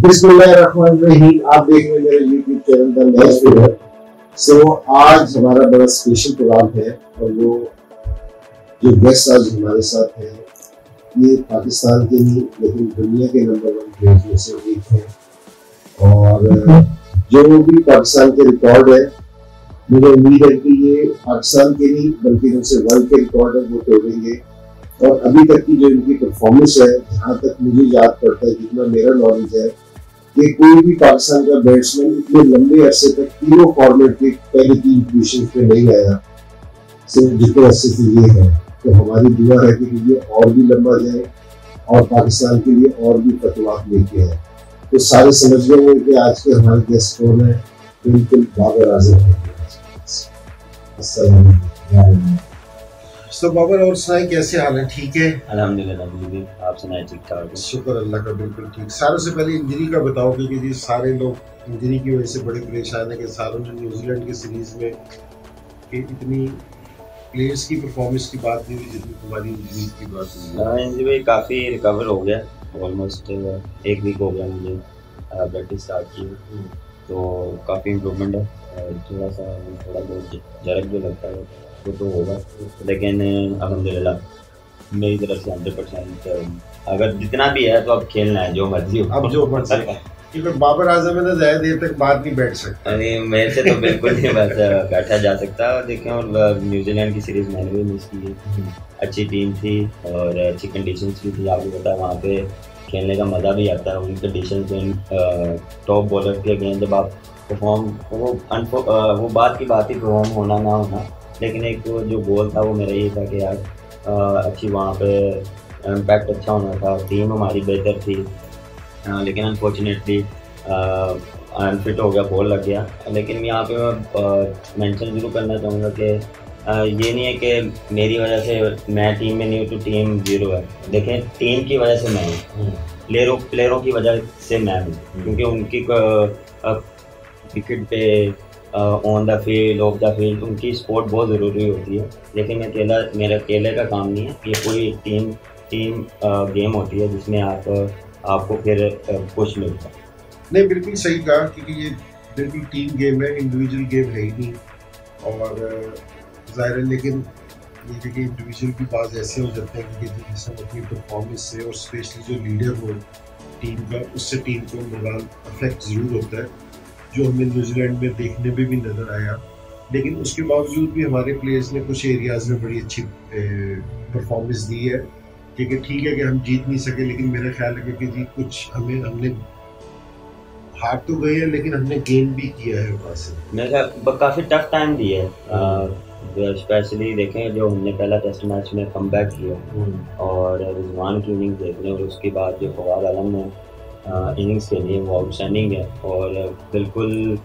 बिस्मिल्लाहिर्रहमानिर्रहीम। आप देख रहे हैं मेरे YouTube channel the match figure. आज हमारा बड़ा स्पेशल प्रोग्राम है और वो जो गेस्ट आज हमारे साथ हैं ये पाकिस्तान के ही लेकिन दुनिया के नंबर 1 प्लेयर्स में से एक हैं और जो भी पाकिस्तान के रिकॉर्ड है मुझे उम्मीद है कि ये पाकिस्तान के नहीं बल्कि उनसे वर्ल्ड के रिकॉर्ड है वो तोड़ेंगे। और अभी तक की जो इनकी परफॉर्मेंस है, जहाँ तक मुझे याद पड़ता है, जितना मेरा नॉलेज है, कि कोई भी पाकिस्तान का बैट्समैन इतने लंबे अरसे तक तीनों फॉर्मेट के पहले 3 पोजीशन पे नहीं आया। सिर्फ जितने अरसे से ये है तो हमारी दुआ है कि ये और भी लंबा जाए और पाकिस्तान के लिए और भी फतवात लेके आए। तो सारे समझ गए कि आज के हमारे गेस्ट कौन है। बिल्कुल बाबर आजम है। तो बाबर और सुनाए कैसे हाल है? ठीक है अल्हम्दुलिल्लाह। आप सुनाए? ठीक ठाक? शुक्र अल्लाह का, बिल्कुल ठीक। सारों से पहले इंजरी का बताओ क्योंकि जी सारे लोग इंजरी की वजह से बड़े परेशान है कि सारों ने न्यूजीलैंड की सीरीज में कि इतनी प्लेयर्स की परफॉर्मेंस की बात नहीं हुई जितनी तुम्हारी इंजरी की बात हुई। इंजरी काफ़ी रिकवर हो गया, ऑलमोस्ट 1 वीक हो गया मुझे प्रैक्टिस स्टार्ट की, तो काफ़ी इम्प्रूवमेंट है। थोड़ा बहुत जरक जो लगता है वो तो होगा, लेकिन अल्हम्दुलिल्लाह मेरी तरफ से 100% अगर जितना भी है तो अब खेलना है, जो मर्जी हो। अब जो मर्जी क्योंकि बाबर आजम है ना ज़्यादा देर तक बात नहीं बैठ सकता। अरे मेरे से तो बिल्कुल नहीं बैठा जा सकता। देखें, और न्यूजीलैंड की सीरीज़ मैंने भी मिस की है। अच्छी टीम थी और अच्छी कंडीशंस भी थी। आपको पता है वहाँ पे खेलने का मज़ा भी आता है उन कंडीशंस में। टॉप बॉलर के अगेंस्ट जब आप परफॉर्म वो बात की बात ही परफॉर्म होना ना होना, लेकिन एक जो गोल था वो मेरा ये था कि यार अच्छी वहाँ पे इम्पैक्ट अच्छा होना था। टीम हमारी बेहतर थी, लेकिन अनफॉर्चुनेटली अनफिट हो गया, बॉल लग गया। लेकिन यहाँ पे मैं मेंशन ज़रूर करना चाहूँगा कि ये नहीं है कि मेरी वजह से मैं टीम में नहीं हूँ तो टीम ज़ीरो है। देखें, टीम की वजह से मैं हूँ, प्लेयरों की वजह से मैं हूँ, क्योंकि उनकी विकेट पे on the field of the field उनकी सपोर्ट बहुत ज़रूरी होती है। लेकिन मेरा अकेले का काम नहीं है, ये पूरी टीम गेम होती है जिसमें आपको फिर पुश मिलता है। नहीं, बिल्कुल सही कहा क्योंकि ये बिल्कुल टीम गेम है, इंडिविजुअल गेम है ही नहीं। और ज़ाहिर है, लेकिन ये देखिए इंडिविजुअल की बात ऐसे हो जाते हैं कि जिसमें अपनी परफॉर्मेंस से और स्पेशली जो लीडर हो टीम का, उससे टीम को मोरल अफेक्ट ज़रूर होता है, जो हमें न्यूजीलैंड में देखने में भी नज़र आया। लेकिन उसके बावजूद भी हमारे प्लेयर्स ने कुछ एरियाज़ में बड़ी अच्छी परफॉर्मेंस दी है। क्योंकि ठीक है कि हम जीत नहीं सके, लेकिन मेरा ख्याल है कि जी कुछ हमने हार तो गए हैं लेकिन हमने गेन भी किया है वहाँ से। मेरा काफ़ी टफ टाइम दिया है। स्पेशली देखें जो हमने पहला टेस्ट मैच में कम बैक किया और रिजवान की इनिंग्स देख लें, और उसके बाद जो फवाद आलम ने इनिंग्स खेली है वो आउटस्टैंडिंग है। और बिल्कुल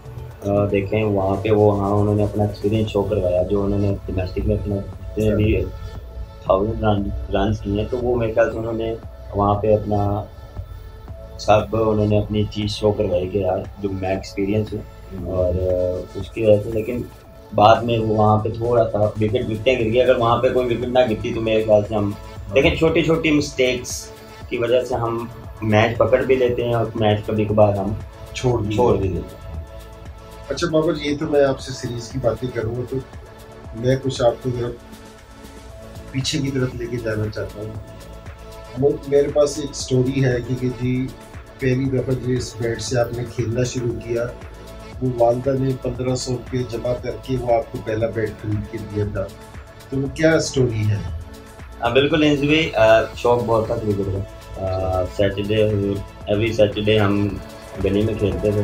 देखें वहाँ पे उन्होंने अपना एक्सपीरियंस शो करवाया। जो उन्होंने डोमेस्टिक में अपना जितने भी 1000 रन किए हैं, तो वो मेरे ख्याल से उन्होंने वहाँ पे उन्होंने अपनी चीज़ शो करवाई कि यार जो मैं एक्सपीरियंस हूँ, और उसकी वजह से। लेकिन बाद में वो वहाँ पे थोड़ा सा विकेटें गिर गई। अगर वहाँ पे कोई विकेट ना गिरती तो मेरे ख्याल से हम, लेकिन छोटी छोटी मिस्टेक्स की वजह से हम मैच पकड़ भी लेते हैं और मैच कभी कभार हम छोड़ भी देते हैं। अच्छा बाबर, ये तो मैं आपसे सीरीज़ की बातें करूँगा तो मैं कुछ आपको जरा पीछे की तरफ लेके जाना चाहता हूँ। मेरे पास एक स्टोरी है कि जी पहली दफ़ा जिस बैट से आपने खेलना शुरू किया वो वालदा ने 1500 रुपये जमा करके वो आपको पहला बैट खरीद के दिया था, तो वो क्या स्टोरी है? बिल्कुल इंजरी शौक बहुत था क्रिकेट का। एवरी सैटरडे हम गली में खेलते थे,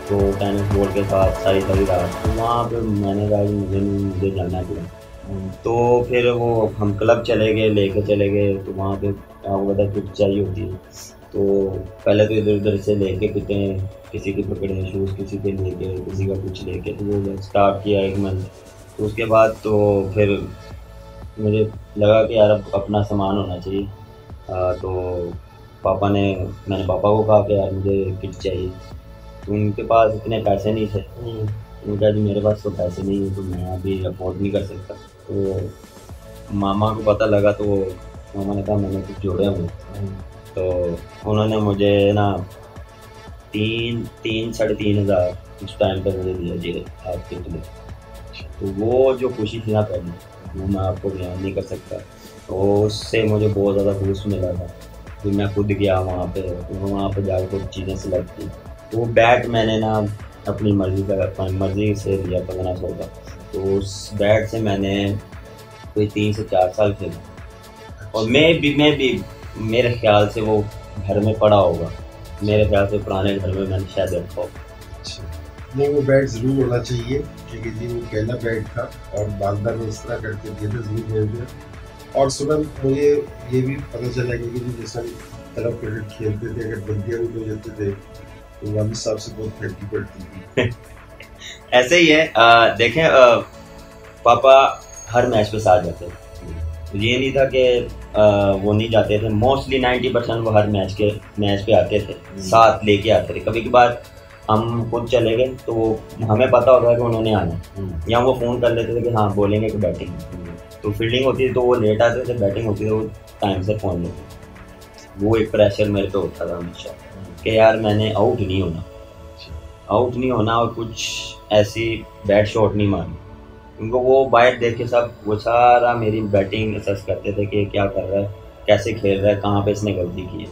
तो टेनिस बॉल के साथ सारी रात। तो वहाँ पर मैंने कहा मुझे जाना पड़ा, तो फिर वो हम क्लब लेके चले गए। तो वहाँ पे आपको पता किट चाहिए होती है, तो पहले तो इधर उधर से लेके किटे, किसी के पकड़े शूज़, किसी के लेके, किसी का कुछ लेके, तो वो स्टार्ट किया 1 मंथ। तो उसके बाद तो फिर मुझे लगा कि यार अब अपना सामान होना चाहिए। तो मैंने पापा को कहा कि यार मुझे किट चाहिए, तो उनके पास इतने पैसे नहीं थे। उन्होंने कहा जी मेरे पास तो पैसे नहीं है, तो मैं अभी अफोर्ड नहीं कर सकता। तो मामा को पता लगा, तो मामा ने कहा मैंने कुछ जोड़े हुए, तो उन्होंने मुझे ना साढ़े तीन हज़ार उस टाइम पर मुझे दिया जी आपके लिए। तो वो जो खुशी थी ना पहले, वो मैं आपको बयान नहीं कर सकता। तो उससे मुझे बहुत ज़्यादा बूस्ट मिला था। फिर मैं खुद गया वहाँ पे, तो वहाँ पे जाकर कुछ चीज़ें सेलेक्ट की। तो वो बैट मैंने ना अपनी मर्ज़ी से लिया 1500 का। तो उस बैट से मैंने कोई 3 से 4 साल खेला। और मैं भी मेरे ख्याल से वो घर में पड़ा होगा, मेरे ख्याल से पुराने घर में मैंने शायद रखा होगा। नहीं, वो बैट ज़रूर होना चाहिए क्योंकि जी वो पहला बैट था और वालदा ने इस तरह करके दिया था, ज़रूर भेज दिया। और सुबह मुझे ये भी पता चला कि जैसे हम क्लब क्रिकेट खेलते थे, अगर बंदियाँ भी हो जाते थे तो वालिद साहब से बहुत फेंकी पड़ती थी। ऐसे ही है। देखें, पापा हर मैच पे साथ जाते थे। ये नहीं था कि वो नहीं जाते थे। मोस्टली 90% वो हर मैच पे आते थे, साथ लेके आते थे। कभी कभार हम खुद चले गए तो हमें पता होता है कि उन्होंने आना, या वो फ़ोन कर लेते थे कि हाँ बोलेंगे कि बैटिंग। तो फील्डिंग होती थी तो वो लेट आते थे, बैटिंग होती थी तो वो टाइम से पहुँच लेते। वो एक प्रेशर मेरे पे होता था हमेशा कि यार मैंने आउट नहीं होना और कुछ ऐसी बैड शॉट नहीं मारनी। उनको वो बाइट देख के सब वो सारा मेरी बैटिंग असेस करते थे कि क्या कर रहा है, कैसे खेल रहा है, कहाँ पे इसने गलती की है।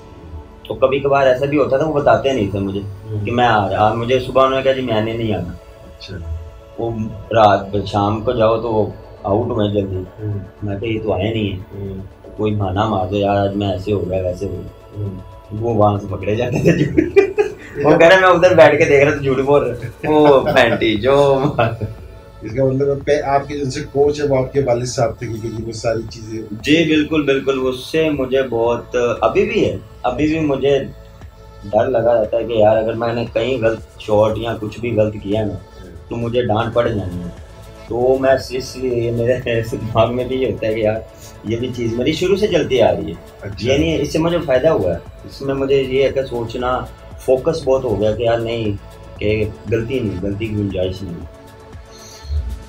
तो कभी कभार ऐसा भी होता था वो बताते नहीं थे मुझे कि मैं आ रहा। मुझे सुबह उन्होंने कहा जी मैंने नहीं आना। वो रात शाम को जाओ तो आउट हुए जल्दी। मैं कहा ये तो आए नहीं है, कोई बहाना मार दो यार आज मैं ऐसे हो गया वैसे हो गया। वो वहाँ से पकड़े जाते थे। वो कह रहे मैं उधर बैठ के देख रहा था, झूठ बोल रहे वो फैंटी जो। इसका मतलब आपके जिनसे कोच है वो आपके वालिद साहब थे कि वो सारी चीज़ें। जी बिल्कुल। उससे मुझे बहुत अभी भी मुझे डर लगा रहता है कि यार अगर मैंने कहीं गलत शॉट या कुछ भी गलत किया ना तो मुझे डांट पड़ जानी है। तो मैं इसलिए मेरे दिमाग में भी ये होता है कि यार ये भी चीज़ मेरी शुरू से चलती आ रही है। अच्छा। ये नहीं, इससे मुझे फ़ायदा हुआ है। इसमें मुझे ये है कि सोचना, फोकस बहुत हो गया कि यार नहीं, कि गलती की गुंजाइश नहीं।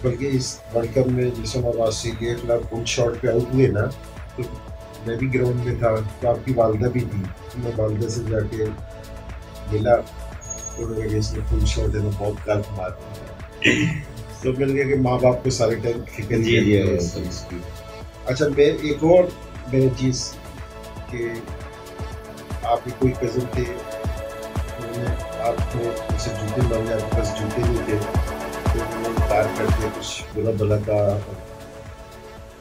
बल्कि इस वर्ल्ड कप में जैसे हम ऑस्ट्रेलिया के खिलाफ फुल शॉट पे आउट हुए ना, तो मैं भी ग्राउंड में था, तो आपकी वालदा भी थी। तो मैं वालदा से जाके मिला तो उन्होंने कहा इसने फुल शॉट है ना बहुत गलत मार। तो मिल गया कि माँ बाप को सारे टाइम फिक्र जी। अच्छा, मैं एक और मेरी चीज़ कि आपके कोई कज़न थे, उन्होंने आपको जैसे जूते मांगे, आपके पास जूते नहीं थे तो उन्होंने कार करके कुछ बुरा भला का,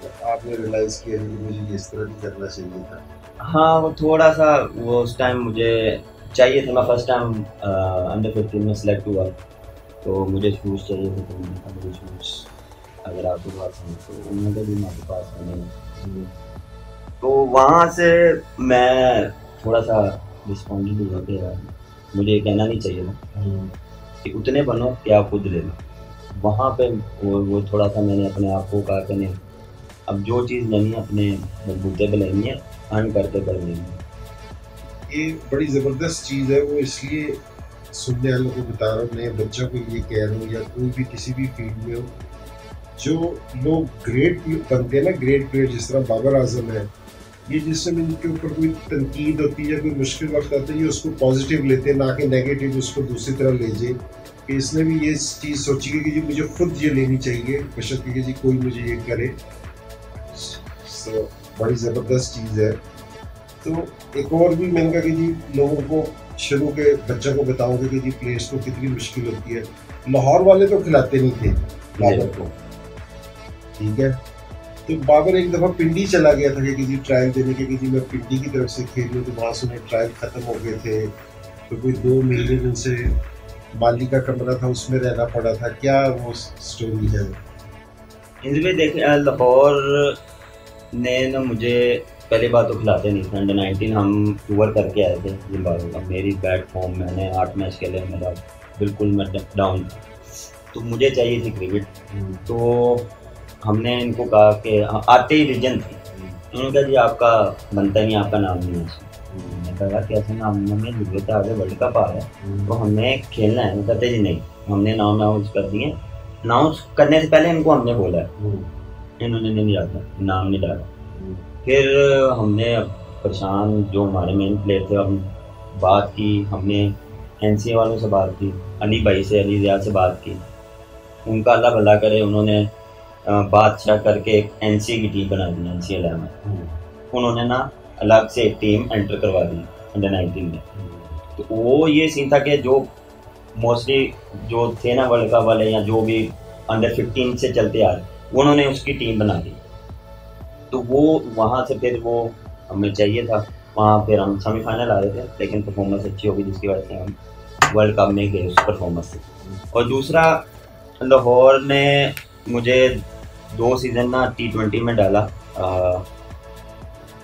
तो आपने रियलाइज़ किया कि मुझे इस तरह नहीं करना चाहिए था। हाँ, वो थोड़ा सा वो उस टाइम मुझे चाहिए था। मैं फर्स्ट टाइम अंडर 15 में सेलेक्ट हुआ तो मुझे शूज़ चाहिए थे। तो मैंने कहा मुझे शूज़ अगर आपके पास हैं तो उन्होंने कहा भी आपके पास नहीं। तो वहाँ से मैं थोड़ा सा डिसअपॉइंटेड हुआ कि यार मुझे कहना नहीं चाहिए था कि उतने बनो कि आप खुद ले लो। वहाँ पे वो थोड़ा सा मैंने अपने आप को कहा कि नहीं, अब जो चीज़ लेनी है अपने बलबूते पे लेनी है, अर्न करके कर लेनी है। ये बड़ी ज़बरदस्त चीज़ है। वो इसलिए सुनने वालों को बता रहा हूँ, नए बच्चों को ये कह रहा हूँ, या कोई भी किसी भी फील्ड में हो, जो लोग ग्रेट बनते हैं ना, ग्रेट प्लेयर जिस तरह बाबर आजम है, ये जिस समय इनके ऊपर कोई तनकीद होती है, कोई मुश्किल वक्त आता है, ये उसको पॉजिटिव लेते हैं, ना कि नेगेटिव उसको दूसरी तरफ ले जाए। कि इसने भी ये चीज़ सोची कि जी मुझे खुद ये लेनी चाहिए, बशर्ते कि जी कोई मुझे ये करे। तो बड़ी ज़बरदस्त चीज़ है। तो एक और भी मैंने कहा कि जी लोगों को, शुरू के बच्चों को बताऊंगे कि जी प्लेयर्स को कितनी मुश्किल होती है। लाहौर वाले तो खिलाते नहीं थे बाबर को, ठीक है। तो बाबर एक दफ़ा पिंडी चला गया था कि जी ट्रायल देने के, कि जी मैं पिंडी की तरफ से खेल लूँ। तो वहाँ से उन्हें ट्रायल ख़त्म हो गए थे, तो कोई 2 महीने उनसे माली का कमरा था उसमें रहना पड़ा था। क्या वो स्टोरी है? इनमें देखें, लाहौर ने ना मुझे पहली बात तो खिलाते नहीं थे। अंडर 19 हम टूर करके आए थे जिम्बाब्वे का। मेरी बैट फॉर्म, मैंने 8 मैच खेले, मेरा बिल्कुल मैं डाउन था, तो मुझे चाहिए थी क्रिकेट। तो हमने इनको कहा कि आते ही रीजन थी, उन्होंने कहा जी आपका बनता नहीं, आपका नाम नहीं है। मैंने कहा कैसे नाम, हमें जरूरत है, आगे वर्ल्ड कप आ रहा है तो हमें खेलना है। कहते जी नहीं, हमने नाम अनाउंस कर दिए। अनाउंस करने से पहले इनको हमने बोला है, इन्होंने नहीं डाला, नाम नहीं डाला। फिर हमने परेशान, जो हमारे मेन प्लेयर थे, हम बात की हमने NCA वालों से बात की, अली भाई से, अली ज़िया से बात की, उनका अल्लाह भला करे, उन्होंने बादशाह करके एक NCA की टीम बना दी, NCA 11। उन्होंने ना अलग से एक टीम एंटर करवा दी अंडर 19 में। तो वो ये सीन था कि जो मोस्टली जो थे ना वर्ल्ड कप वाले या जो भी अंडर 15 से चलते आ रहे, उन्होंने उसकी टीम बना दी। तो वो वहाँ से फिर वो हमें चाहिए था, वहाँ फिर हम सेमीफाइनल आ रहे थे, लेकिन परफॉर्मेंस अच्छी होगी जिसकी वजह से हम वर्ल्ड कप में गए उस परफॉर्मेंस से। और दूसरा, लाहौर ने मुझे 2 सीज़न ना T20 में डाला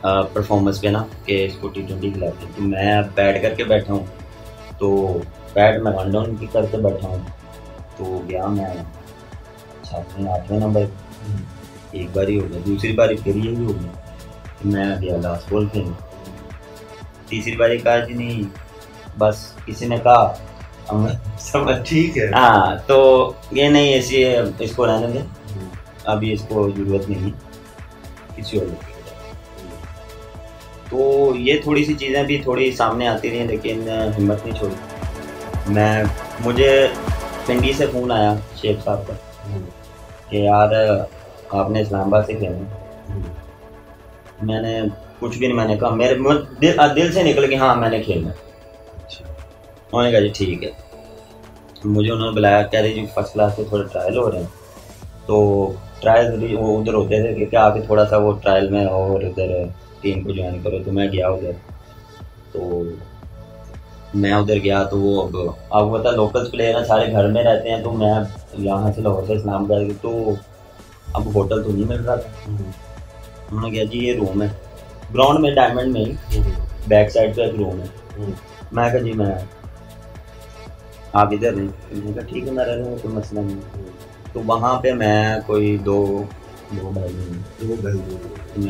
परफॉर्मेंस पे ना, कि इसको T20 खिलाते हैं। तो मैं बैट करके बैठा हूँ, तो बैट में वन डाउन की करके बैठा हूँ, तो गया मैं 7वें 8वें नंबर, एक बारी हो गया, दूसरी बारी फिर यही हो गया, मैं गया लास्ट बॉल खेलने। तीसरी बारी कहा जी नहीं, बस किसी ने कहा समझ ठीक है, हाँ, तो ये नहीं ऐसी इसको रहने दें, अभी इसको ज़रूरत नहीं, किसी और। तो ये थोड़ी सी चीज़ें भी थोड़ी सामने आती रही, लेकिन हिम्मत नहीं छोड़ी। मुझे पिंडी से फ़ोन आया शेख साहब का कि यार आपने इस्लामाबाद से खेलना। मैंने कुछ भी नहीं, मैंने कहा मेरे दिल से निकल के हाँ मैंने खेलना। उन्होंने कहा जी ठीक है। मुझे उन्होंने बुलाया, कह रहे जी फर्स्ट क्लास के थोड़े ट्रायल हो रहे हैं, तो ट्रायल वो उधर होते थे कि क्या आके थोड़ा सा वो ट्रायल में और इधर टीम को ज्वाइन करो। तो मैं गया उधर, तो मैं उधर गया तो वो अब आपको पता लोकल्स प्लेयर हैं, सारे घर में रहते हैं, तो मैं यहाँ से लाहौर से इस्लामाबाद गई, तो अब होटल तो नहीं मिल रहा था। उन्होंने कहा जी ये रूम है ग्राउंड में, डायमंड में ही बैक साइड पे एक रूम है। मैं कहा जी मैं आप इधर नहीं। मैंने कहा ठीक है मैं रह लूँगा, कोई मसला नहीं। तो वहाँ पे मैं कोई दो ढाई महीने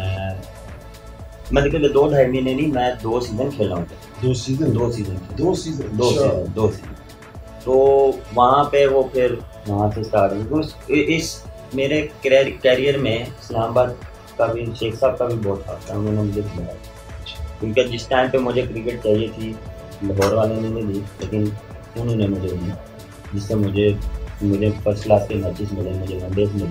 मैं देखिए 2-2.5 महीने नहीं, मैं 2 सीज़न खेला हूँ। 2 सीज़न। तो वहाँ पे वो फिर वहाँ से स्टार्ट हुई। तो इस मेरे कैरियर में इस्लामाबाद का भी, शेख साहब का भी बहुत हाथ था, उन्होंने मुझे खिलाया, क्योंकि जिस टाइम पे मुझे क्रिकेट चाहिए थी लाहौर वाले ने नहीं दी, लेकिन उन्होंने मुझे दी, जिससे मुझे फर्स्ट क्लास के मैचेस मिले, मुझे वनडेज मिले,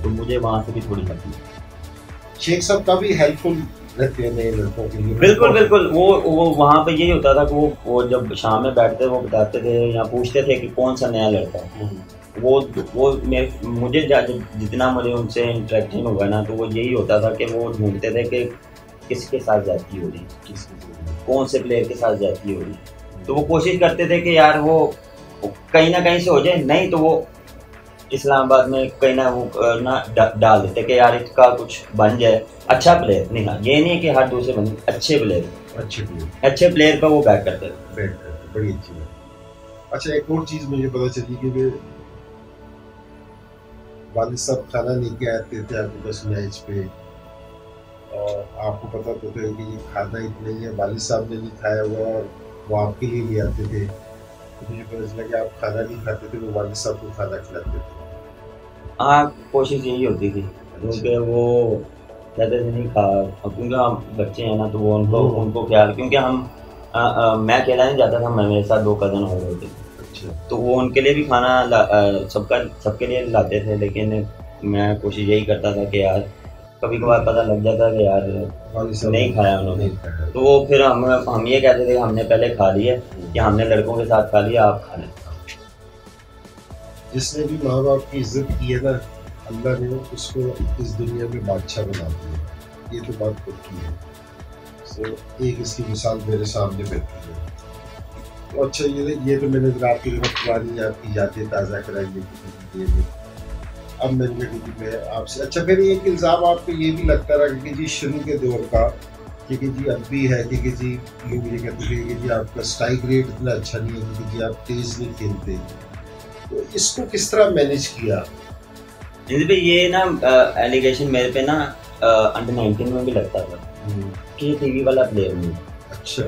तो मुझे वहाँ से भी थोड़ी हेल्प मिली। शेख साहब का भी हेल्पफुल रहते हैं नए लड़कों के लिए। बिल्कुल वो वहाँ पे यही होता था कि वो जब शाम में बैठते वो बताते थे या पूछते थे कि कौन सा नया लड़का है। वो मुझे जितना मुझे उनसे इंटरेक्शन हुआ ना, तो वो यही होता था कि वो ढूंढते थे कि किसके साथ जाती हो रही, कौन से प्लेयर के साथ जाती हो रही। तो वो कोशिश करते थे कि यार वो कहीं ना कहीं से हो जाए, नहीं तो वो इस्लामाबाद में कहीं ना वो ना डाल देते कि यार इसका कुछ बन जाए, अच्छा प्लेयर नहीं। हाँ, ये नहीं है कि हर दूसरे बंदे, अच्छे प्लेयर का वो बैक करते थे। बड़ी अच्छी बात। अच्छा, एक और चीज़ मुझे पता चली कि वालिद साहब खाना लेके आते थे आपके पास मैच पे, और आपको पता तो था कि ये खाना इतना ही है, वालिद साहब ने नहीं खाया हुआ और वो आपके लिए ले आते थे। तो मुझे पता चला कि आप खाना नहीं खाते थे, वो वालिद साहब को खाना खिलाते थे। हाँ, कोशिश यही होती थी, क्योंकि वो कहते थे नहीं खा, क्योंकि हम बच्चे हैं ना, तो वो उनको ख्याल, क्योंकि हम मैं अकेला नहीं जाता था, मेरे साथ 2 कज़न और होते थे। तो वो उनके लिए भी खाना सबके लिए लाते थे, लेकिन मैं कोशिश यही करता था कि यार कभी कभार पता लग जाता कि यार नहीं खाया उन्होंने, तो वो फिर हम ये कहते थे हमने पहले खा लिया, कि हमने लड़कों के साथ खा लिया, आप खा लें। जिसने भी माँ बाप की इज्जत की है ना, अल्लाह ने उसको इस दुनिया में बादशाह बना दिया, ये तो बात पक्की है। तो एक इसकी मिसाल मेरे सामने बैठी है। तो अच्छा, ये तो मैंने आपकी पुरानी आपकी यादें ताज़ा कराई। अब मैं आपसे, अच्छा फिर एक इल्ज़ाम आपको ये भी लगता रहा कि जी शुरू के दौर का, कि जी अब भी है कि जी लोग ये कहते थे कि जी आपका स्ट्राइक रेट इतना अच्छा नहीं है, कि जी आप तेज़ नहीं खेलते, तो इसको किस तरह मैनेज किया? ये ना एलिगेशन मेरे पे ना अंडर 19 में भी लगता था कि टीवी वाला प्लेयर नहीं। अच्छा,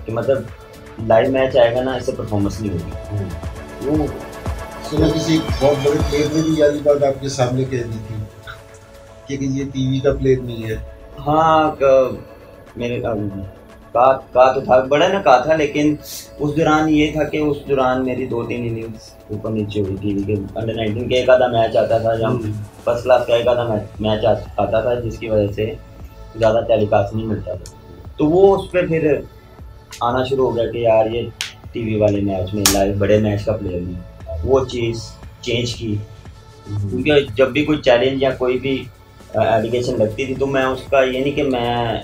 कि मतलब लाइव मैच आएगा ना, इससे परफॉर्मेंस नहीं होगी। वो सुना किसी बहुत बड़े प्लेयर ने भी यही बात आपके सामने कह दी थी कि ये टीवी का प्लेयर नहीं है। हाँ, मेरे कहा तो था, बड़ा ना कहा था, लेकिन उस दौरान ये था कि उस दौरान मेरी 2-3 इनिंग्स ऊपर नीचे हुई थी कि अंडर 19 के एक आधा मैच आता था, जब फर्स्ट क्लास का एक आधा मैच आता था, जिसकी वजह से ज़्यादा टेलीकास्ट नहीं मिलता था। तो वो उस पर फिर आना शुरू हो गया कि यार ये टीवी वाले मैच में लाइव बड़े मैच का प्लेयर नहीं, वो चीज़ चेंज की। क्योंकि जब भी कोई चैलेंज या कोई भी एप्लीकेशन लगती थी तो मैं उसका ये नहीं कि मैं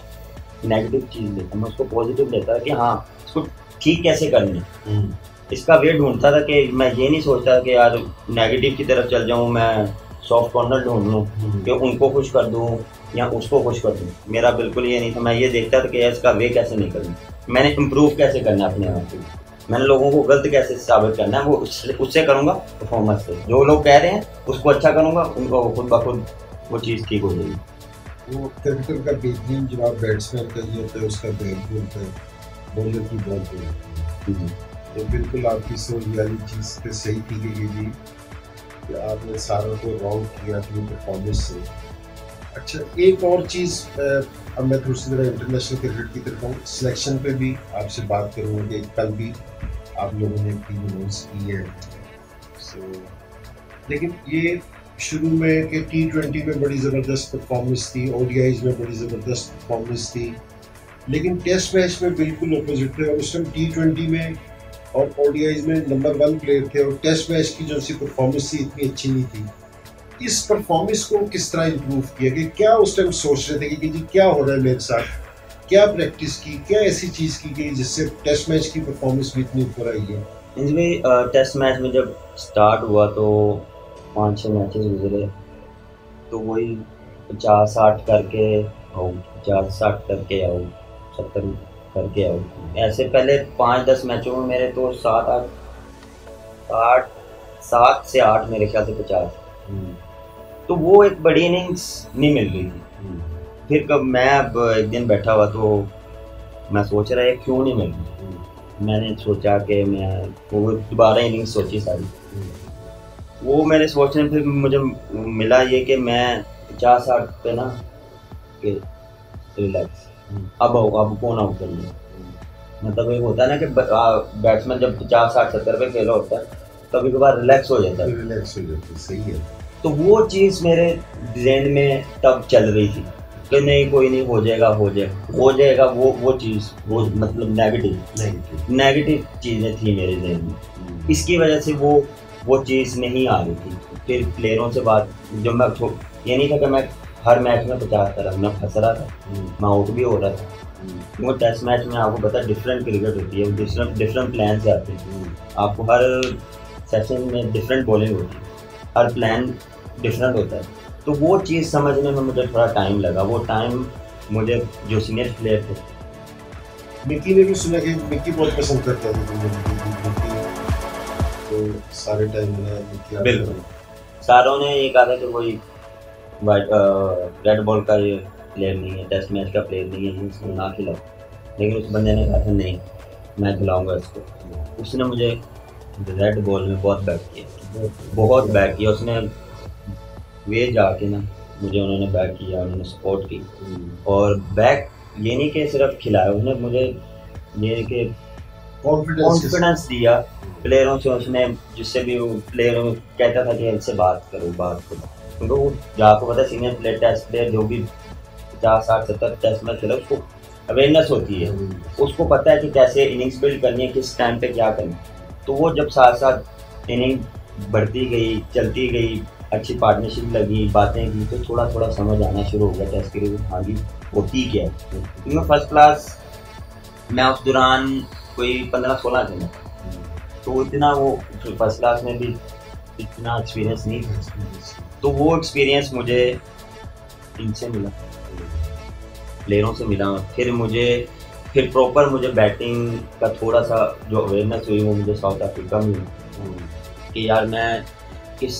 नेगेटिव चीज़ लेता, मैं उसको पॉजिटिव लेता कि हाँ इसको ठीक कैसे करनी, इसका वे ढूंढता था कि मैं ये नहीं सोचता कि यार नेगेटिव की तरफ चल जाऊँ, मैं सॉफ्ट कॉर्नर ढूंढ लूँ कि उनको खुश कर दूँ या उसको खुश कर दूँ। मेरा बिल्कुल ये नहीं था, मैं ये देखता था कि यार इसका वे कैसे नहीं करूँ, मैंने इम्प्रूव कैसे करना है अपने आप को, मैंने लोगों को गलत कैसे साबित करना है, वो उससे करूँगा परफॉर्मेंस से। जो लोग कह रहे हैं उसको अच्छा करूँगा, उनको खुद ब खुद वो चीज़ ठीक हो जाएगी। वो क्रिकेटर का बेहतरीन जवाब बैट्समैन का ये होता है, उसका बैट होता है, बॉलर की बॉल होती है। तो बिल्कुल आपकी सोच वाली चीज़ पे सही थी कि ये जी कि आपने सारों को राउंड किया अपनी परफॉर्मेंस से। अच्छा, एक और चीज़, अब मैं थोड़ी सी इंटरनेशनल क्रिकेट की तरफ हूँ, सिलेक्शन पे भी आपसे बात करूँगा कि कल भी आप लोगों ने टीम अनाउंस की है। लेकिन ये शुरू में कि T20 में बड़ी ज़बरदस्त परफॉर्मेंस थी, ODIs में बड़ी ज़बरदस्त परफॉर्मेंस थी, लेकिन टेस्ट मैच में बिल्कुल अपोजिट थे। और उस टाइम T20 में और ODIs में नंबर 1 प्लेयर थे और टेस्ट मैच की जो सी परफॉर्मेंस थी इतनी अच्छी नहीं थी। इस परफॉर्मेंस को किस तरह इम्प्रूव किया, कि क्या उस टाइम सोच रहे थे कि जी क्या हो रहा है मेरे साथ, क्या प्रैक्टिस की, क्या ऐसी चीज़ की गई जिससे टेस्ट मैच की परफॉर्मेंस भी इतनी ऊपर आई है? इनमें टेस्ट मैच में जब स्टार्ट हुआ तो 5-6 मैचेस गुजरे, तो वही 50-60 करके आउट, 50-60 करके आउट, 70 करके आउट। ऐसे पहले 5-10 मैचों में मेरे तो 7 से 8 मेरे ख्याल से 50। तो वो एक बड़ी इनिंग्स नहीं मिल रही थी। फिर कब मैं अब एक दिन बैठा हुआ तो मैं सोच रहा है क्यों नहीं मिल रही। मैंने सोचा कि मैं वो दोबारा इनिंग्स सोची सारी, वो मैंने सोचने फिर मुझे मिला ये कि मैं 50-60 पे ना कि रिलैक्स, अब कौन आउट कर लिया। मतलब एक होता है ना कि बैट्समैन जब 50-60-70 पे खेला होता है कभी कभार रिलैक्स हो जाता है, सही है। तो वो चीज़ मेरे जहन में तब चल रही थी कि नहीं कोई नहीं, हो जाएगा वो चीज़, वो मतलब नेगेटिव चीज़ें थी मेरे जहन में। इसकी वजह से वो चीज़ नहीं आ रही थी। फिर प्लेयरों से बात, जब मैं ये नहीं था कि मैं हर मैच में 50 रहा, मैं फंस रहा था, मैं आउट भी हो रहा था। क्योंकि टेस्ट मैच में आपको पता है डिफरेंट क्रिकेट होती है, डिफरेंट प्लान से आते हैं, आपको हर सेशन में डिफरेंट बॉलिंग होती है, हर प्लान डिफरेंट होता है। तो वो चीज़ समझने में मुझे थोड़ा टाइम लगा। वो टाइम मुझे जो सीनियर प्लेयर थे, मिकी ने भी सुना कि मिकी बहुत पसंद करता था, तो सारे टाइम में बिल्कुल सारों ने ये कहा था कि कोई रेड बॉल का ये प्लेयर नहीं है, टेस्ट मैच का प्लेयर नहीं है, इसको ना खिलाओ। लेकिन उस बंदे ने कहा था नहीं मैं खिलाऊंगा इसको। उसने मुझे रेड बॉल में बहुत बैक किया, उसने वे जाके ना मुझे उन्होंने बैक किया, उन्होंने सपोर्ट की। और बैक ये नहीं कि सिर्फ खिलाया, उसने मुझे ये कि कॉन्फिडेंस दिया प्लेयरों से। उसने जिससे भी वो प्लेयरों में कहता था कि इनसे बात करो। क्योंकि वो आपको पता है सीनियर प्लेयर, टेस्ट प्लेयर जो भी 50-60-70 टेस्ट मैच खेला उसको अवेयरनेस होती है, उसको पता है कि कैसे इनिंग्स बिल्ड करनी है, किस टाइम पे क्या करना। तो वो जब साथ साथ इनिंग बढ़ती गई, चलती गई, अच्छी पार्टनरशिप लगी, बातें की, तो थोड़ा थोड़ा समझ आना शुरू हो गया टेस्ट क्रिकेट हाँ जी होती क्या है। क्योंकि फर्स्ट क्लास मैं उस दौरान कोई 15-16 थे, तो इतना वो फर्स्ट क्लास में भी इतना एक्सपीरियंस नहीं था। तो वो एक्सपीरियंस मुझे इनसे मिला, प्लेयरों से मिला। फिर प्रॉपर मुझे बैटिंग का थोड़ा सा जो अवेयरनेस हुई वो मुझे साउथ अफ्रीका में हुई कि यार मैं किस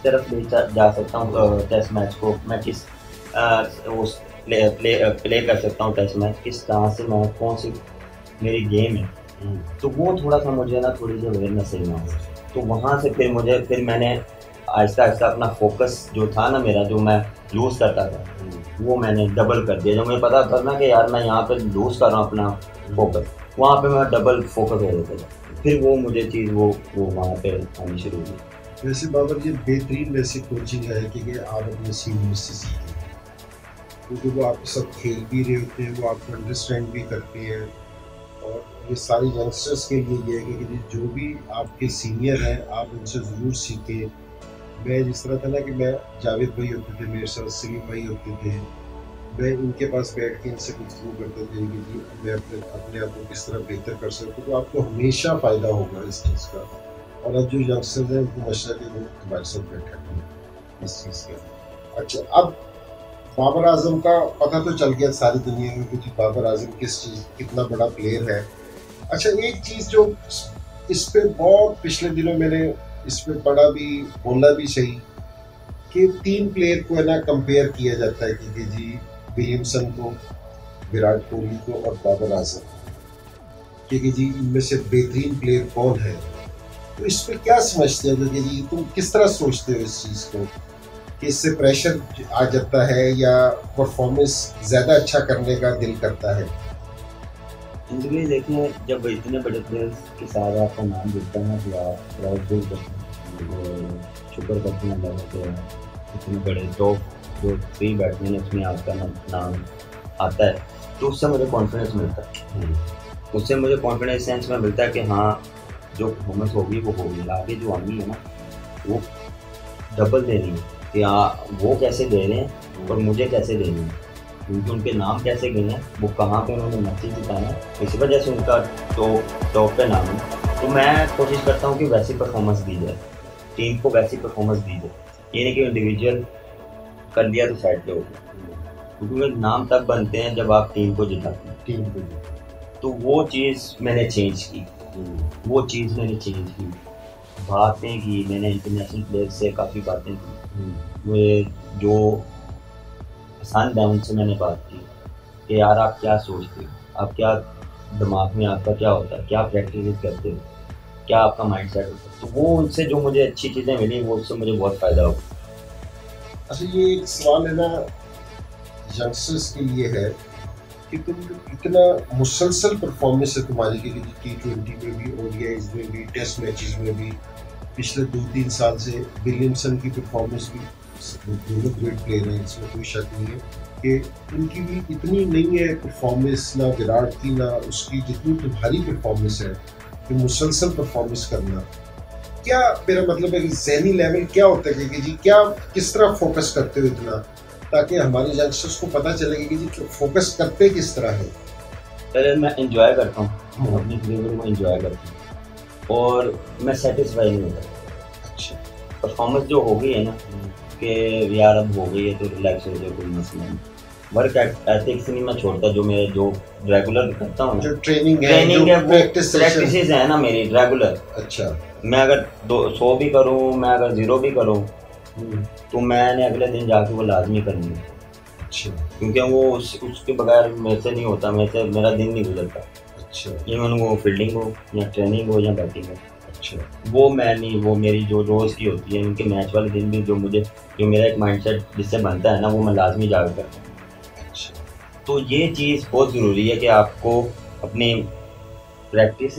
तरफ ले जा सकता हूँ टेस्ट मैच को, मैं किस प्ले कर सकता हूँ टेस्ट मैच, किस तरह से मैं कौन सी मेरी गेम है। तो वो थोड़ा सा मुझे ना थोड़ी सी अवेयरनेस है वहाँ से। तो वहाँ से फिर मैंने आहिस्ता आहिस्ता अपना फोकस जो था ना मेरा, जो मैं लूज़ करता था, वो मैंने डबल कर दिया। जब मुझे पता था ना कि यार मैं यहाँ पे लूज कर रहा हूँ अपना फोकस, वहाँ पे मैं डबल फोकस हो जाता था। फिर वो मुझे चीज़ वो वहाँ पे आनी शुरू हुई। वैसे बाबर ये बेहतरीन वैसे कोचिंग है कि आप अपने सीनियर से सीखें, क्योंकि वो आपके साथ खेल भी रहे होते हैं, वो आपको अंडरस्टैंड भी करते हैं। और ये सारे यंगस्टर्स के लिए ये है कि जो भी आपके सीनियर हैं आप उनसे ज़रूर सीखें। मैं जिस तरह था ना कि मैं जावेद भाई होते थे मेरे साथ, सलीम भाई होते थे, मैं इनके पास बैठ के इनसे गुफ्तगू करता था कि जी मैं अपने आप को किस तरह बेहतर कर सकता हूँ। तो आपको हमेशा फ़ायदा होगा इस चीज़ का। और अब जो यंगस्टर्स हैं उनको मशा कि वो तुम्हारे साथ बैठे हैं इस चीज़ का। अच्छा, अब बाबर आजम का पता तो चल गया सारी दुनिया में कि बाबर आजम किस चीज़ कितना बड़ा प्लेयर है। अच्छा, एक चीज़ जो इस पे बहुत पिछले दिनों मैंने इस पे पढ़ा भी, बोला भी सही, कि 3 प्लेयर को है ना कंपेयर किया जाता है कि जी विलियमसन को, विराट कोहली को और बाबर आजम, कि जी इनमें से बेहतरीन प्लेयर कौन है। तो इस पे क्या समझते हो कि जी तुम किस तरह सोचते हो इस चीज़ को, कि इससे प्रेशर आ जाता है या परफॉर्मेंस ज़्यादा अच्छा करने का दिल करता है? जिंदगी देखिए, जब इतने बड़े प्लेयर्स के साथ आपका नाम जुड़ता है ना तो आप प्राउड फील करते हैं, शुक्र करते हैं अल्लाह के इतने बड़े टॉप जो 3 बैट्समैन है उसमें आपका नाम आता है। तो उससे मुझे कॉन्फिडेंस मिलता है, उससे मुझे कॉन्फिडेंस सेंस में मिलता है कि हाँ जो परफॉर्मेंस होगी वो होगी, आगे जो आनी है ना वो डबल देनी है। कि हाँ वो कैसे दे रहे हैं और मुझे कैसे देनी है, क्योंकि उनके नाम कैसे गए हैं, वो कहाँ पे उन्होंने मैसेज दिखाया है, इसी वजह से उनका टॉप पे नाम है। तो मैं कोशिश करता हूँ कि वैसी परफॉर्मेंस दी जाए, टीम को वैसी परफॉर्मेंस दी जाए, ये नहीं कि इंडिविजुअल कर लिया तो साइड पे हो गया, क्योंकि नाम तब बनते हैं जब आप टीम को जिताते हैं। टीम को तो वो चीज़ मैंने चेंज की, बातें की मैंने इंटरनेशनल प्लेयर से, काफ़ी बातें की, वो जो सन से मैंने बात की कि यार आप क्या सोचते हो, आप क्या दिमाग में आपका क्या होता है, क्या प्रैक्टिस करते हो, क्या आपका माइंडसेट होता है। तो वो उनसे जो मुझे अच्छी चीज़ें मिली वो उससे मुझे बहुत फ़ायदा हुआ। अच्छा, ये एक सवाल है ना यंगस्टर्स के लिए है कि तुम इतना मुसलसल परफॉर्मेंस है तुम्हारी कि T20 में भी, ODIs में भी, टेस्ट मैचेस में भी, पिछले 2-3 साल से विलियमसन की परफॉर्मेंस भी, दोनों ग्रेट प्लेयर हैं, इसमें कोई शक नहीं है कि उनकी भी इतनी नहीं है परफॉर्मेंस, ना विराट की ना उसकी जितनी तुम्हारी परफॉर्मेंस है, कि मुसलसल परफॉर्मेंस करना। क्या मेरा मतलब है कि ज़हनी लेवल क्या होता है कि जी क्या किस तरह फोकस करते हो इतना, ताकि हमारे यंगस्टर्स को पता चलेगा कि जी फोकस करते किस तरह है? पहले मैं इंजॉय करता हूँ, अपनी क्रिकेट को इंजॉय करता हूँ और मैं सेटिस्फाई नहीं होता। अच्छा, परफॉर्मेंस जो हो गई है ना कि यार अब हो गई है तो रिलैक्स हो जाए, कोई मसला नहीं। वर्क एथिक्स नहीं मैं छोड़ता, जो मेरे जो रेगुलर करता हूँ, जो ट्रेनिंग है प्रैक्टिस है ना मेरी रेगुलर। अच्छा, मैं अगर 100 भी करूँ, मैं अगर 0 भी करूँ तो मैंने अगले दिन जाके वो लाजमी करनी है। अच्छा, क्योंकि वो उसके बगैर मेरे से नहीं होता, मेरा दिन नहीं गुजरता। अच्छा, इवन वो फील्डिंग हो या ट्रेनिंग हो या बैटिंग हो। अच्छा, वो मैं नहीं, वो मेरी जो रोज़ की होती है, उनके मैच वाले दिन भी जो मेरा एक माइंडसेट जिससे बनता है ना, वो मैं लाजमी जाकर करता हूँ। अच्छा, तो ये चीज़ बहुत ज़रूरी है कि आपको अपनी प्रैक्टिस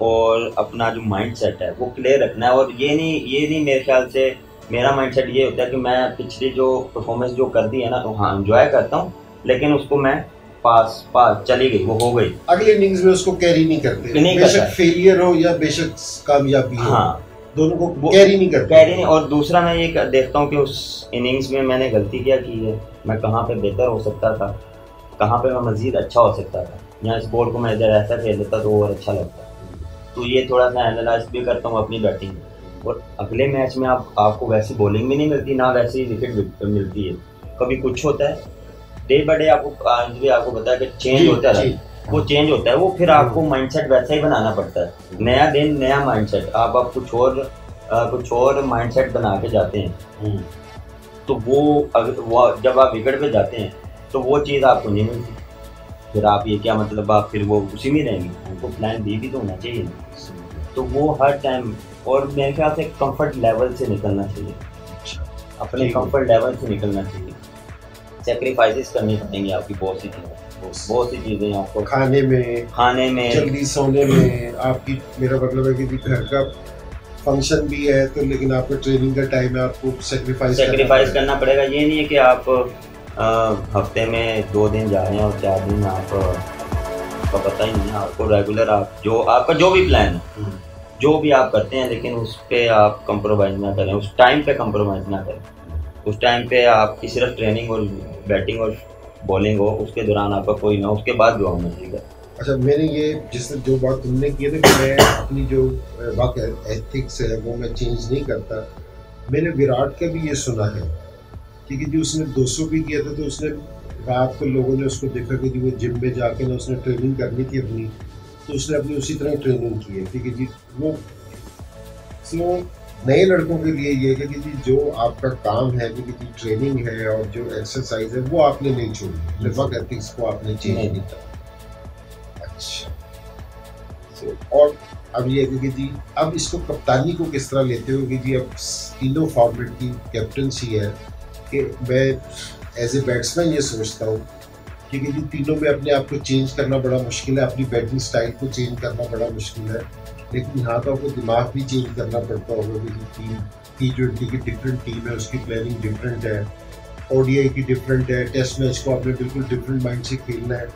और अपना जो माइंडसेट है वो क्लियर रखना है। और ये नहीं मेरे ख्याल से मेरा माइंडसेट ये होता है कि मैं पिछली जो परफॉर्मेंस जो कर दी है ना, तो हाँ एंजॉय करता हूँ, लेकिन उसको मैं पास चली गई, वो हो गई, अगले इनिंग्स में उसको कैरी नहीं करते, बेशक फेलियर हो या बेशक कामयाबी हो, हाँ दोनों को कैरी नहीं करते। और दूसरा मैं ये देखता हूँ कि उस इनिंग्स में मैंने गलती क्या की है, मैं कहाँ पे बेहतर हो सकता था, कहाँ पे मैं मज़ीद अच्छा हो सकता था, या इस बॉल को मैं इधर ऐसा खेल लेता तो और अच्छा लगता। तो ये थोड़ा सा एनालाइज भी करता हूँ अपनी बैटिंग। और अगले मैच में आपको वैसी बॉलिंग भी नहीं मिलती, ना वैसी विकेट मिलती है, कभी कुछ होता है, डे बाय डे आपको बताया कि चेंज होता है, वो चेंज होता है, वो फिर आपको माइंडसेट वैसा ही बनाना पड़ता है। नया दिन नया माइंडसेट, आप कुछ और माइंडसेट बना के जाते हैं, तो वो जब आप विकेट पे जाते हैं तो वो चीज़ आपको नहीं मिलती, फिर आप ये क्या मतलब आप फिर वो उसी में रहेंगे। उनको प्लान बी भी तो होना चाहिए, तो वो हर टाइम, और मेरे ख्याल से कंफर्ट लेवल से निकलना चाहिए, अपने कंफर्ट लेवल से निकलना चाहिए। सेक्रीफाइसेस करनी पड़ेंगी आपकी, बहुत सी चीज़ें आपको, खाने में जल्दी सोने में आपकी, मेरा मतलब है कि घर का फंक्शन भी है तो, लेकिन आपको ट्रेनिंग का टाइम है, आपको सेक्रीफाइस करना पड़ेगा। ये नहीं है कि आप हफ्ते में 2 दिन जा रहे हैं और 4 दिन आपका पता ही नहीं है। आपको रेगुलर आपका जो भी प्लान है, जो भी आप करते हैं, लेकिन उस पर आप कंप्रोमाइज़ ना करें, उस टाइम पे कंप्रोमाइज़ ना करें। उस टाइम पे आपकी सिर्फ ट्रेनिंग और बैटिंग और बॉलिंग हो, उसके दौरान आपका कोई ना, उसके बाद जो होना चाहिए। अच्छा, मैंने ये जिसने जो बात तुमने की है ना, कि मैं अपनी जो वर्क एथिक्स है वो मैं चेंज नहीं करता। मैंने विराट का भी ये सुना है क्योंकि जो उसने 200 भी किया था तो उसने रात को लोगों ने उसको देखा कि वो जिम में जाके ना उसने ट्रेनिंग करनी थी अपनी, तो उसने अपनी उसी तरह ट्रेनिंग की है। ठीक है जी, वो नए लड़कों के लिए ये है कि जी जो आपका काम है कि जी ट्रेनिंग है और जो एक्सरसाइज है वो आपने नहीं छोड़ी, वर्क एथिक्स को आपने चेंज नहीं किया। अच्छा, और अब ये है कि जी अब इसको कप्तानी को किस तरह लेते हो कि जी अब तीनों फॉर्मेट की कैप्टनसी है कि मैं एज ए बैट्समैन ये सोचता हूँ कि जी तीनों में अपने आप को चेंज करना बड़ा मुश्किल है, अपनी बैटिंग स्टाइल को चेंज करना बड़ा मुश्किल है, लेकिन यहाँ तो आपको दिमाग भी चेंज करना पड़ता होगा कि T20 की डिफरेंट टीम है, उसकी प्लानिंग डिफरेंट है, ODI की डिफरेंट है, टेस्ट मैच को आपने बिल्कुल डिफरेंट माइंड से खेलना है,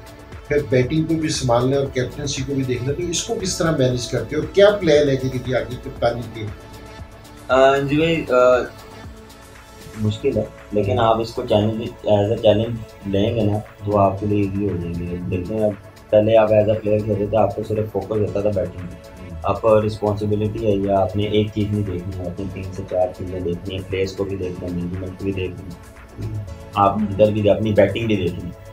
फिर बैटिंग को भी संभालना है और कैप्टनसी को भी देखना। तो इसको किस तरह मैनेज करते हो, क्या प्लान है कि आगे कप्तानी के? जी भाई, मुश्किल है, लेकिन आप इसको चैलेंज एज अ चैलेंज लेंगे ना तो आपके लिए इजी हो जाएंगे। देखिए, अब पहले आप एज अ प्लेयर खेल रहे थे, आपको सिर्फ फोकस होता था बैटिंग में। अब रिस्पॉन्सिबिलिटी है या आपने एक चीज़ नहीं देखनी है, आपने 3 से 4 चीज़ें देखनी है, प्लेयर्स को भी देखना है, मैनेजमेंट को भी देखनी है, आप इधर भी अपनी बैटिंग भी देखनी है।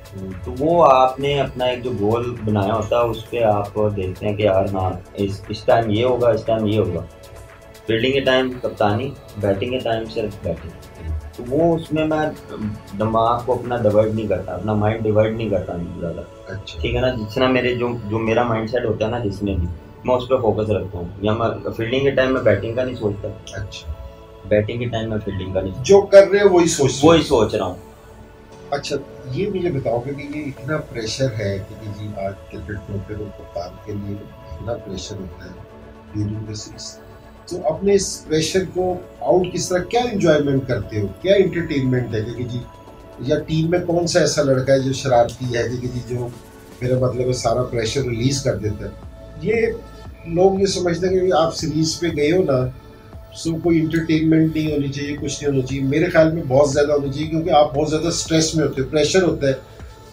तो वो आपने अपना एक जो गोल बनाया होता है उस पर आप देखते हैं कि यार हाँ इस टाइम ये होगा, इस टाइम ये होगा। फील्डिंग के टाइम कप्तानी, बैटिंग के टाइम सिर्फ बैटिंग। तो वो उसमें मैं दिमाग को अपना डिवाइड नहीं करता, अपना माइंड डिवाइड नहीं करता ज़्यादा। अच्छा, ठीक है ना, जितना मेरे जो मेरा माइंड सेट होता है ना, जिसमें भी मैं उस पर फोकस रखता हूँ। या मैं फील्डिंग के टाइम में बैटिंग का नहीं सोचता, अच्छा, बैटिंग के टाइम में फील्डिंग का नहीं, जो कर रहे हो वही सोच रहा हूँ। अच्छा, ये मुझे बताओ कि ये इतना प्रेशर है कि जी आज क्रिकेट में फिर कप्तान के लिए इतना प्रेशर होता है ड्यूरिंग द सीजन, तो अपने इस प्रेशर को आउट किस तरह, क्या एंजॉयमेंट करते हो, क्या इंटरटेनमेंट है कि जी, या टीम में कौन सा ऐसा लड़का है जो शरारती है कि जी जो मेरा मतलब है सारा प्रेशर रिलीज कर देता है? ये लोग ये समझते हैं कि आप सीरीज पे गए हो ना, सो कोई इंटरटेनमेंट नहीं होनी चाहिए, कुछ नहीं होना चाहिए। मेरे ख्याल में बहुत ज़्यादा होनी चाहिए क्योंकि आप बहुत ज़्यादा स्ट्रेस में होते हो, प्रेशर होता है,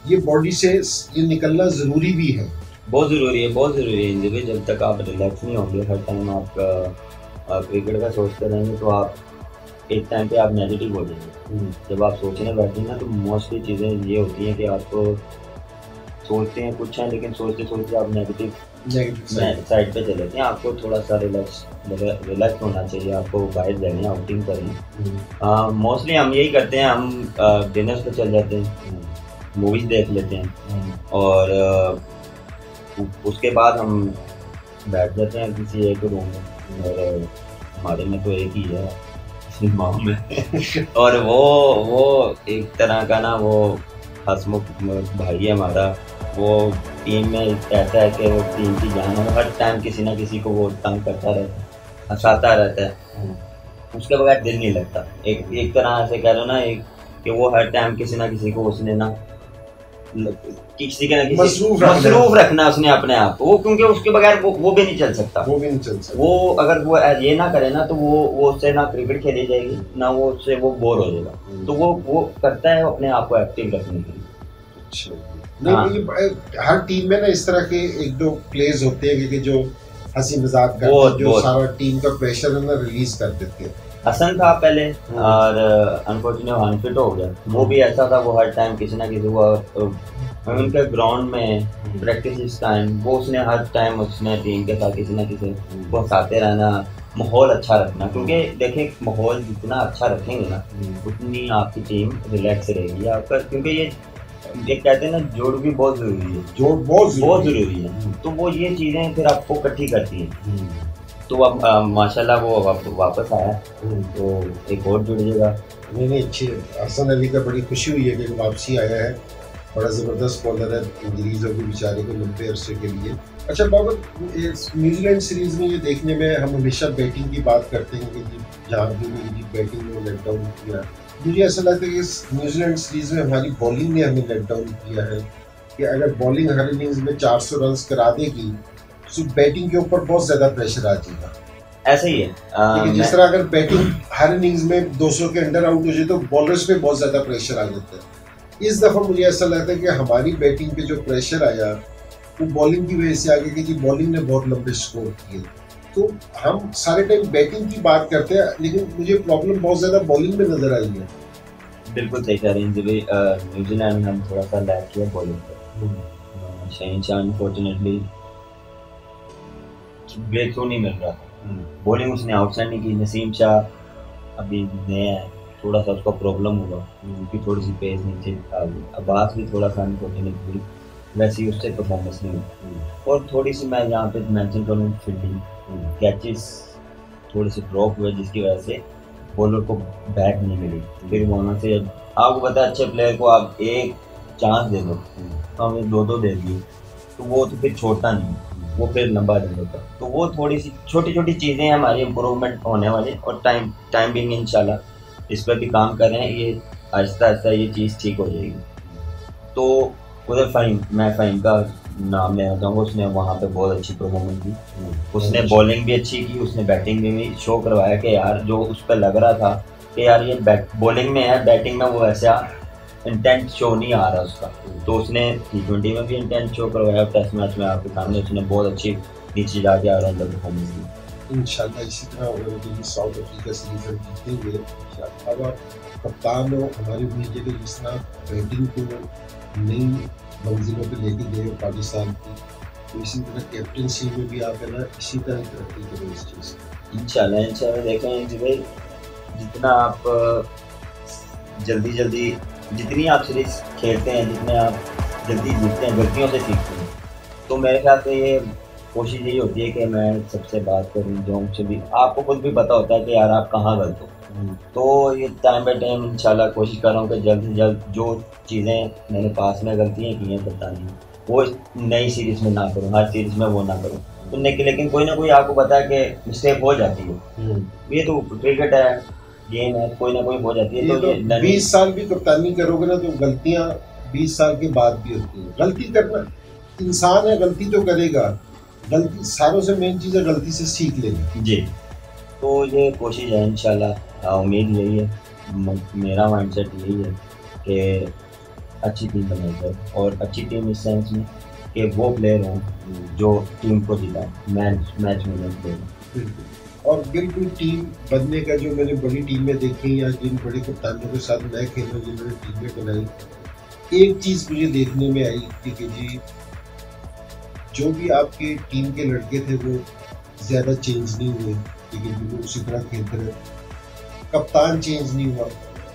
ये बॉडी से ये निकलना ज़रूरी भी है, बहुत ज़रूरी है। जब तक आप रिलैक्स नहीं होंगे, हर टाइम आप क्रिकेट का सोचते रहेंगे तो आप एक टाइम पे आप नेगेटिव हो जाएंगे। जब आप सोचने बैठेंगे ना तो मोस्टली चीज़ें ये होती हैं कि आपको सोचते हैं कुछ है, लेकिन सोचते सोचते आप नेगेटिव साइड पे चले जाते हैं। आपको थोड़ा सा रिलैक्स होना चाहिए, आपको बाहर जाएंगे, आउटिंग करें। मोस्टली हम यही करते हैं, हम डिनर्स पे चल जाते हैं, मूवीज़ देख लेते हैं और उसके बाद हम बैठ जाते हैं किसी एक रूम में, और हमारे में तो एक ही है सिनेमा में और वो एक तरह का ना, वो हसमुख भाई है हमारा, वो टीम में ऐसा है कि वो टीम की जान है, हर टाइम किसी ना किसी को वो तंग करता रहता है, हंसाता रहता है, उसके बगैर दिल नहीं लगता। एक तरह से कह लो ना, एक कि वो हर टाइम किसी ना किसी को उसने ना किसी के ना किसी मसरूफ रखना उसने अपने आप को, वो क्योंकि उसके बगैर वो भी नहीं चल सकता, वो अगर वो ये ना करे ना तो वो उससे ना क्रिकेट खेली जाएगी ना, वो उससे वो बोर हो जाएगा। तो वो करता है अपने आप को एक्टिव रखने के लिए। अच्छा, नहीं, हर टीम में ना इस तरह के एक दो प्लेयर्स होते हैं कि जो हंसी मजाक करते हैं, जो सारा टीम का प्रेशर है ना रिलीज कर देते हैं। हसन था पहले और अनफॉर्चुनेट अनफिट हो गया, वो भी ऐसा था, वो हर टाइम किसी ना किसी को उनके ग्राउंड में प्रैक्टिस टाइम वो उसने हर टाइम उसने टीम के साथ किसी ना किसी को हंसाते रहना, माहौल अच्छा रखना, क्योंकि देखें माहौल जितना अच्छा रखेंगे ना उतनी आपकी टीम रिलैक्स रहेगी आपका, क्योंकि ये कहते हैं ना जोड़ भी बहुत ज़रूरी है, जोड़ बहुत ज़रूरी है। तो वो ये चीज़ें फिर आपको इकट्ठी करती हैं। तो अब माशाल्लाह वो वापस आया, तो एक और जुड़ जाएगा। नहीं अच्छी हसन अली का बड़ी खुशी हुई है कि वापसी आया है, बड़ा ज़बरदस्त बॉलर है, इंजरीज होगी बेचारे को लंबे अरसे के लिए। अच्छा बाबर, न्यूजीलैंड सीरीज़ में ये देखने में हम हमेशा बैटिंग की बात करते हैं कि जी जहाँ भी बैटिंग में लेट डाउन किया, मुझे ऐसा लगता है कि इस न्यूजीलैंड सीरीज़ में हमारी बॉलिंग ने हमें लेट डाउन किया है कि अगर बॉलिंग हर इनिंग्स में 400 रन करा देगी तो बैटिंग के ऊपर बहुत ज़्यादा प्रेशर आ जाएगा। ऐसा ही है, जिस तरह अगर बैटिंग हर इनिंग्स में 200 के अंडर आउट हो जाए तो बॉलर्स पे बहुत ज़्यादा प्रेशर आ जाता है। इस दफ़ा मुझे ऐसा लगता है कि हमारी बैटिंग पे जो प्रेशर आया वो बॉलिंग की वजह से आ गया कि जी बॉलिंग ने बहुत लंबे स्कोर किए। तो हम सारे टाइम बैटिंग की बात करते हैं, लेकिन मुझे प्रॉब्लम बहुत ज़्यादा बॉलिंग में नज़र आई है। बिल्कुल सही कह रहे हैं जी भाई, न्यूजीलैंड में हम थोड़ा सा लैक किया बॉलिंग पर। शहनशाह अनफॉर्चुनेटली ब्रेक थ्रू नहीं मिल रहा, बॉलिंग उसने आउटस्टैंडिंग की। नसीम शाह अभी नया है, थोड़ा सा उसका प्रॉब्लम हुआ क्योंकि थोड़ी सी पेस नीचे आ गई। अब्बास भी थोड़ा सा अनफॉर्चुनेटली वैसे ही उससे परफॉर्मेंस नहीं हुई। और थोड़ी सी मैं यहाँ पे मेंशन करूँ फील्डिंग, कैचेस थोड़े से ड्रॉप हुए जिसकी वजह से बॉलर को बैट नहीं मिली। फिर वहाँ से आपको पता है अच्छे प्लेयर को आप एक चांस दे दो, तो हमें दो दे दिए तो वो तो फिर छोड़ता नहीं, वो फिर लंबा दे देता। तो वो थोड़ी सी छोटी छोटी चीज़ें हमारी इम्प्रूवमेंट होने वाली, और टाइम भी इंशाल्लाह इस पर भी काम कर रहे हैं। ये आहिस्ता आहिस्ता ये चीज़ ठीक हो जाएगी। तो उधर मैं फ़हीम का नाम लेना चाहूँगा, उसने वहाँ पे बहुत अच्छी परफॉर्मेंस दी। उसने बॉलिंग भी अच्छी की, उसने बैटिंग में भी शो करवाया कि यार जो उस पर लग रहा था कि यार ये बॉलिंग में है, बैटिंग में वो ऐसा इंटेंट शो नहीं आ रहा उसका। तो उसने T20 में भी इंटेंट शो करवाया, टेस्ट मैच में आपके सामने उसने बहुत अच्छी नीचे जाके ऑलराउंडर परफॉर्मेंस दी। इंशाल्लाह इसी तरह होगा, साउथ अफ्रीका सीरीज हम जीतेंगे। अब कप्तान हो, हमारी उम्मीद है कि जिस तरह बैटिंग को नई मंजिलों पे लेके गए पाकिस्तान की, तो इसी तरह कैप्टनसी में भी आप है ना इसी तरह तरक्की करें इस चीज़ की। इंशाल्लाह देखें जी भाई, जितना आप जल्दी जितनी आप सीरीज खेलते हैं, जितने आप जल्दी जीतते हैं, गलतियों से सीखते हैं, तो मेरे ख्याल से ये कोशिश यही होती है कि मैं सबसे बात करूँ, जो मुझसे भी आपको खुद भी पता होता है कि यार आप कहाँ गलत हो। तो ये टाइम बाई टाइम इंशाल्लाह कोशिश कर रहा हूँ कि जल्द से जल्द जो चीज़ें मैंने पास में गलतियाँ की हैं बतानी, वो नई सीरीज़ में ना करूँ, हर सीरीज़ में वो ना करूँ। तो लेकिन कोई ना कोई आपको पता है कि मिस्टेक हो जाती है, ये तो क्रिकेट है, गेम है, कोई ना कोई हो जाती है। तो 20 साल भी कप्तानी करोगे ना तो गलतियाँ 20 साल के बाद भी होती है। गलती करना इंसान है, गलती तो करेगा, गलती सारों से मेन चीज़ है, गलती से सीख लेगी जी। तो ये कोशिश है इंशाल्लाह, उम्मीद यही है, मेरा माइंडसेट यही है कि अच्छी टीम बनाई जाए, और अच्छी टीम इस सेंस में कि वो प्लेयर हों जो टीम को जिताए, मैच में प्लेयर। और बिल्कुल टीम बनने का जो मैंने बड़ी टीमें देखी या जिन बड़े कप्तानों के साथ मैं खेला जिन्होंने टीमें बनाई, एक चीज़ मुझे देखने में आई कि जी जो भी आपके टीम के लड़के थे वो ज़्यादा चेंज नहीं हुए, लेकिन वो उसी तरह खेलते रहे। कप्तान चेंज नहीं हुआ।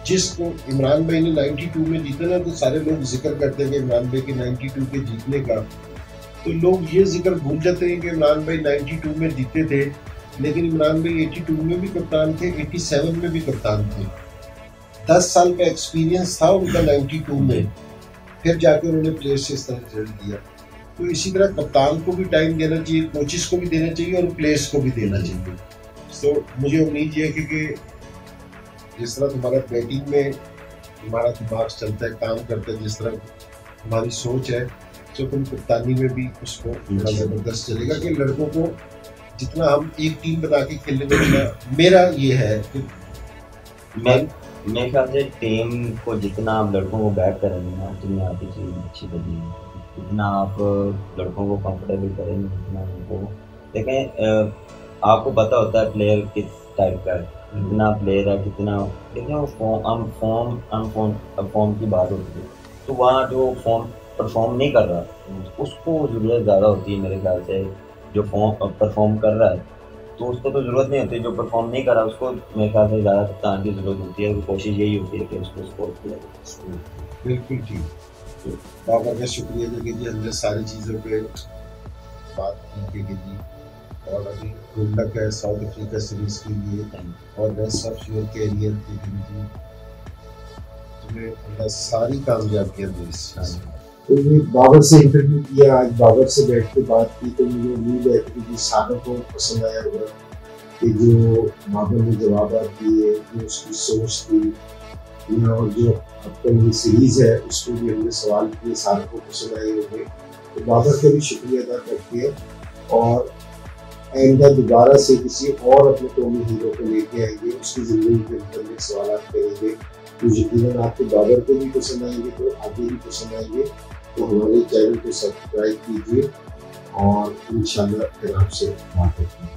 जिसको इमरान भाई ने 92 में जीता ना, तो सारे लोग जिक्र करते हैं कि इमरान भाई के 92 के जीतने का, तो लोग ये जिक्र भूल जाते हैं कि इमरान भाई 92 में जीते थे, लेकिन इमरान भाई 82 में भी कप्तान थे, 87 में भी कप्तान थे। 10 साल का एक्सपीरियंस था उनका 92 में, फिर जाकर उन्होंने प्लेयर्स से इस तरह रिजल्ट दिया। तो इसी तरह कप्तान को भी टाइम देना चाहिए, कोचेस को भी देना चाहिए, और प्लेयर्स को भी देना चाहिए। तो मुझे उम्मीद ये है कि जिस तरह तुम्हारा बैटिंग में तुम्हारा दिमाग चलता है, काम करता है, जिस तरह हमारी सोच है, तो तुम कप्तानी में भी उसको बड़ा ज़बरदस्त चलेगा कि लड़कों को जितना हम एक टीम बना के खेलने में, मेरा ये है कि मेरे ख्याल से टीम को जितना आप लड़कों को बैट करेंगे ना, उतनी आपकी चीज़ अच्छी बनेगी। जितना आप लड़कों को कंफर्टेबल करेंगे, उतना उनको देखें, आपको पता होता है प्लेयर किस टाइप का है, कितना प्लेयर है, कितना देखें वो फॉर्म की बात होती है। तो वहाँ जो परफॉर्म नहीं कर रहा, उसको ज़रूरत ज़्यादा होती है मेरे ख्याल से। जो परफॉर्म कर रहा है तो उसको तो ज़रूरत नहीं होती, जो परफॉर्म नहीं कर रहा उसको मेरे ख्याल से ज़्यादा कप्तान की ज़रूरत होती है। कोशिश यही होती है कि उसको स्कोर किया जाए। बिल्कुल ठीक। तो बाबा का शुक्रिया जी, हमने सारी चीज़ों पे बात की कि जी और अभी गुड लक है साउथ अफ्रीका सीरीज के लिए और रेस्ट ऑफ योर कैरियर के लिए तुम्हें अल्लाह सारी कामयाबियाँ दे इस चीज़ में। तो बाबर से इंटरव्यू किया, आज बाबर से बैठ के बात की, तो मुझे उम्मीद है कि सारों को पसंद आया होगा कि जो बाबर ने जवाब दिए, जो उसकी सोच थी और जो अपनी सीरीज है उसको भी हमने सवाल किए, सारों को पसंद आए होंगे। तो बाबर का भी शुक्रिया अदा करते हैं और आइंदा दोबारा से किसी और अपने कौमी हीरो को लेके आएंगे, उसकी ज़िंदगी के अंदर सवाल करेंगे तो यकीनन आपको बाबर को भी पसंद आएंगे, तो आगे भी पसंद आएंगे। तो हमारे चैनल को सब्सक्राइब कीजिए और इंशाल्लाह फिर आपसे बात होगी।